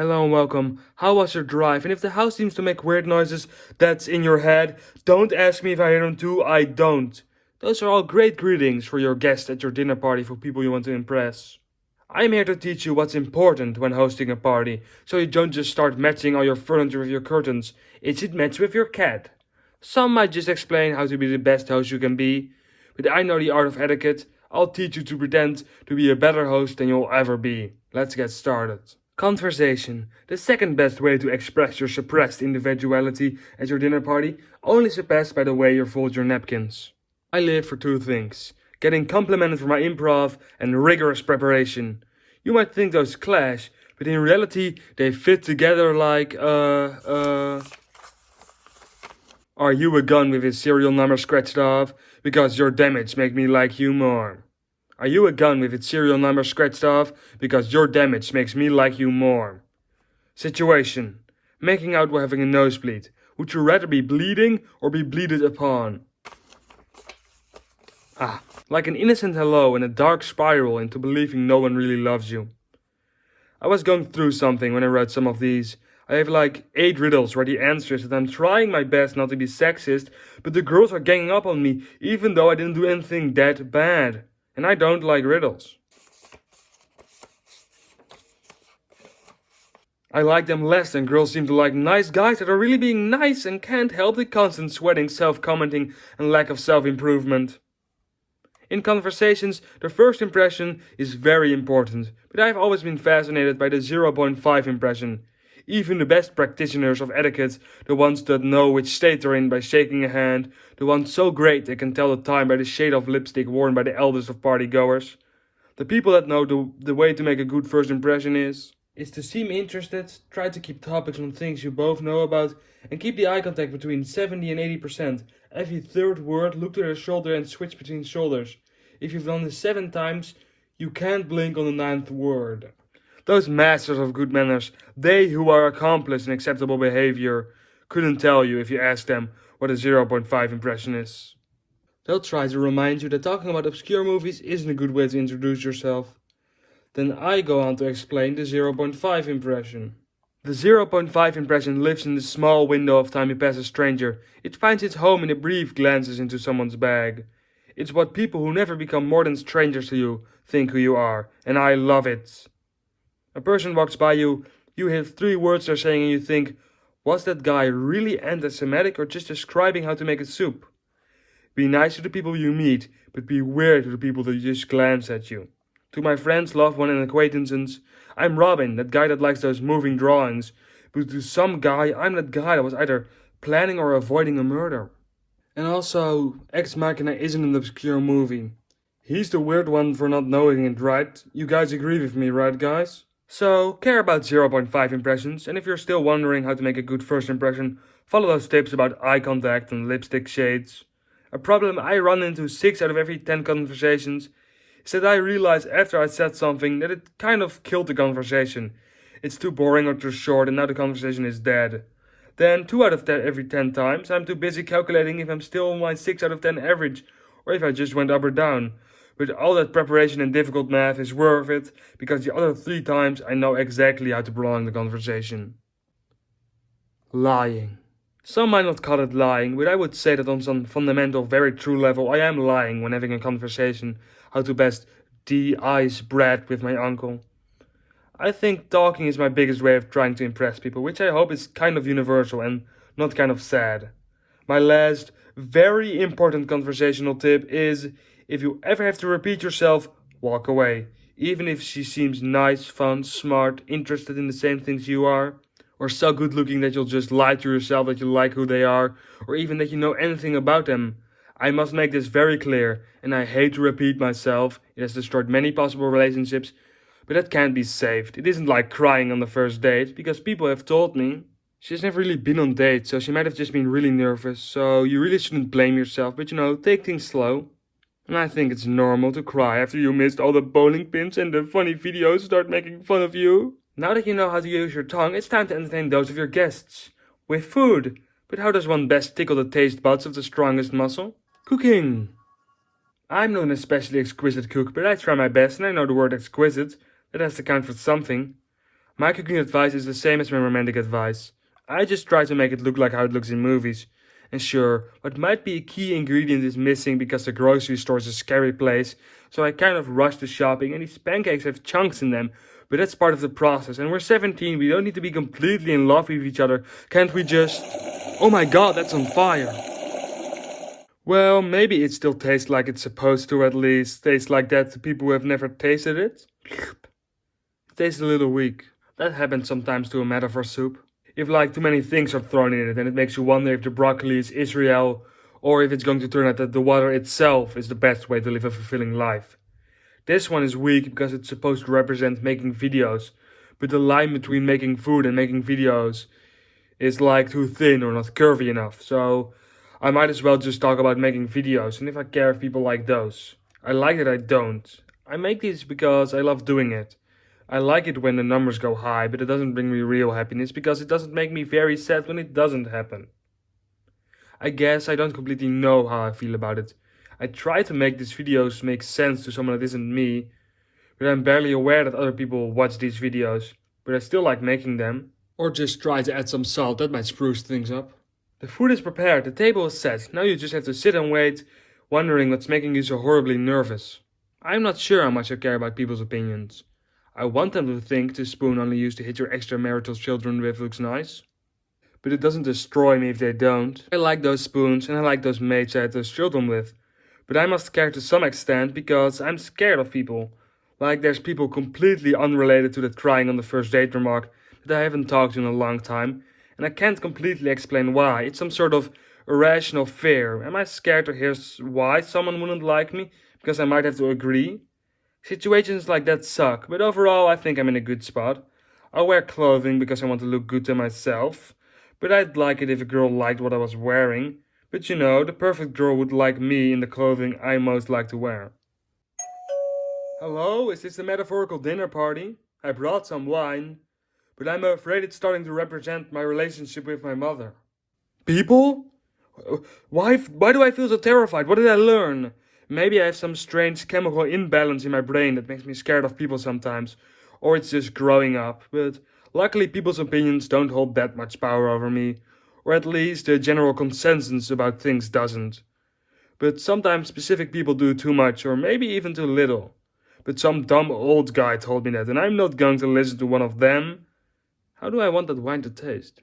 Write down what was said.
Hello and welcome. How was your drive? And if the house seems to make weird noises that's in your head, don't ask me if I hear them too, I don't. Those are all great greetings for your guest at your dinner party for people you want to impress. I'm here to teach you what's important when hosting a party, so you don't just start matching all your furniture with your curtains. It should match with your cat. Some might just explain how to be the best host you can be, but I know the art of etiquette. I'll teach you to pretend to be a better host than you'll ever be. Let's get started. Conversation. The second best way to express your suppressed individuality at your dinner party, only surpassed by the way you fold your napkins. I live for two things: getting complimented for my improv and rigorous preparation. You might think those clash, but in reality they fit together like, Are you a gun with his serial number scratched off? Because your damage make me like you more. Are you a gun with its serial number scratched off? Because your damage makes me like you more. Situation. Making out while having a nosebleed. Would you rather be bleeding or be bleeded upon? Like an innocent hello in a dark spiral into believing no one really loves you. I was going through something when I read some of these. I have like 8 riddles where the answer is that I'm trying my best not to be sexist, but the girls are ganging up on me even though I didn't do anything that bad. And I don't like riddles. I like them less than girls seem to like nice guys that are really being nice and can't help the constant sweating, self-commenting, and lack of self-improvement. In conversations, the first impression is very important, but I've always been fascinated by the 0.5 impression. Even the best practitioners of etiquette, the ones that know which state they're in by shaking a hand, the ones so great they can tell the time by the shade of lipstick worn by the eldest of partygoers. The people that know the way to make a good first impression is to seem interested, try to keep topics on things you both know about, and keep the eye contact between 70 and 80%. Every third word, look to their shoulder and switch between shoulders. If you've done this 7 times, you can't blink on the 9th word. Those masters of good manners, they who are accomplished in acceptable behavior, couldn't tell you if you asked them what a 0.5 impression is. They'll try to remind you that talking about obscure movies isn't a good way to introduce yourself. Then I go on to explain the 0.5 impression. The 0.5 impression lives in the small window of time you pass a stranger. It finds its home in the brief glances into someone's bag. It's what people who never become more than strangers to you think who you are, and I love it. A person walks by you, you hear 3 words they're saying and you think, was that guy really anti-Semitic or just describing how to make a soup? Be nice to the people you meet, but be weird to the people that just glance at you. To my friends, loved ones and acquaintances, I'm Robin, that guy that likes those moving drawings. But to some guy, I'm that guy that was either planning or avoiding a murder. And also, Ex Machina isn't an obscure movie. He's the weird one for not knowing it, right? You guys agree with me, right guys? So, care about 0.5 impressions, and if you're still wondering how to make a good first impression, follow those tips about eye contact and lipstick shades. A problem I run into 6 out of every 10 conversations is that I realize after I said something that it kind of killed the conversation. It's too boring or too short and now the conversation is dead. Then 2 out of every 10 times I'm too busy calculating if I'm still on my 6 out of 10 average or if I just went up or down. But all that preparation and difficult math is worth it because the other 3 times I know exactly how to prolong the conversation. Lying. Some might not call it lying, but I would say that on some fundamental, very true level, I am lying when having a conversation, how to best de-ice bread with my uncle. I think talking is my biggest way of trying to impress people, which I hope is kind of universal and not kind of sad. My last, very important conversational tip is, if you ever have to repeat yourself, walk away. Even if she seems nice, fun, smart, interested in the same things you are, or so good looking that you'll just lie to yourself that you like who they are, or even that you know anything about them. I must make this very clear, and I hate to repeat myself, it has destroyed many possible relationships, but that can't be saved. It isn't like crying on the first date, because people have told me she's never really been on dates, so she might have just been really nervous, so you really shouldn't blame yourself, but take things slow. And I think it's normal to cry after you missed all the bowling pins and the funny videos start making fun of you. Now that you know how to use your tongue, it's time to entertain those of your guests. With food. But how does one best tickle the taste buds of the strongest muscle? Cooking. I'm not an especially exquisite cook, but I try my best and I know the word exquisite. That has to count for something. My cooking advice is the same as my romantic advice. I just try to make it look like how it looks in movies. And sure, what might be a key ingredient is missing because the grocery store is a scary place, so I kind of rush the shopping and these pancakes have chunks in them, but that's part of the process. And we're 17, we don't need to be completely in love with each other. Can't we just... Oh my god, that's on fire. Well, maybe it still tastes like it's supposed to, at least. Tastes like that to people who have never tasted it. It tastes a little weak. That happens sometimes to a metaphor soup. If like too many things are thrown in it and it makes you wonder if the broccoli is Israel or if it's going to turn out that the water itself is the best way to live a fulfilling life. This one is weak because it's supposed to represent making videos, but the line between making food and making videos is like too thin or not curvy enough, so I might as well just talk about making videos and if I care if people like those. I like that I don't. I make these because I love doing it. I like it when the numbers go high, but it doesn't bring me real happiness because it doesn't make me very sad when it doesn't happen. I guess I don't completely know how I feel about it. I try to make these videos make sense to someone that isn't me, but I'm barely aware that other people watch these videos, but I still like making them. Or just try to add some salt, that might spruce things up. The food is prepared, the table is set, now you just have to sit and wait, wondering what's making you so horribly nervous. I'm not sure how much I care about people's opinions. I want them to think this spoon only used to hit your extramarital children with looks nice. But it doesn't destroy me if they don't. I like those spoons and I like those mates I had those children with. But I must care to some extent because I'm scared of people. Like there's people completely unrelated to that crying on the first date remark that I haven't talked to in a long time. And I can't completely explain why. It's some sort of irrational fear. Am I scared to hear why someone wouldn't like me? Because I might have to agree? Situations like that suck, but overall I think I'm in a good spot. I wear clothing because I want to look good to myself, but I'd like it if a girl liked what I was wearing. But you know, the perfect girl would like me in the clothing I most like to wear. Hello, is this the metaphorical dinner party? I brought some wine, but I'm afraid it's starting to represent my relationship with my mother. People? Why do I feel so terrified? What did I learn? Maybe I have some strange chemical imbalance in my brain that makes me scared of people sometimes. Or it's just growing up. But luckily people's opinions don't hold that much power over me. Or at least the general consensus about things doesn't. But sometimes specific people do too much or maybe even too little. But some dumb old guy told me that and I'm not going to listen to one of them. How do I want that wine to taste?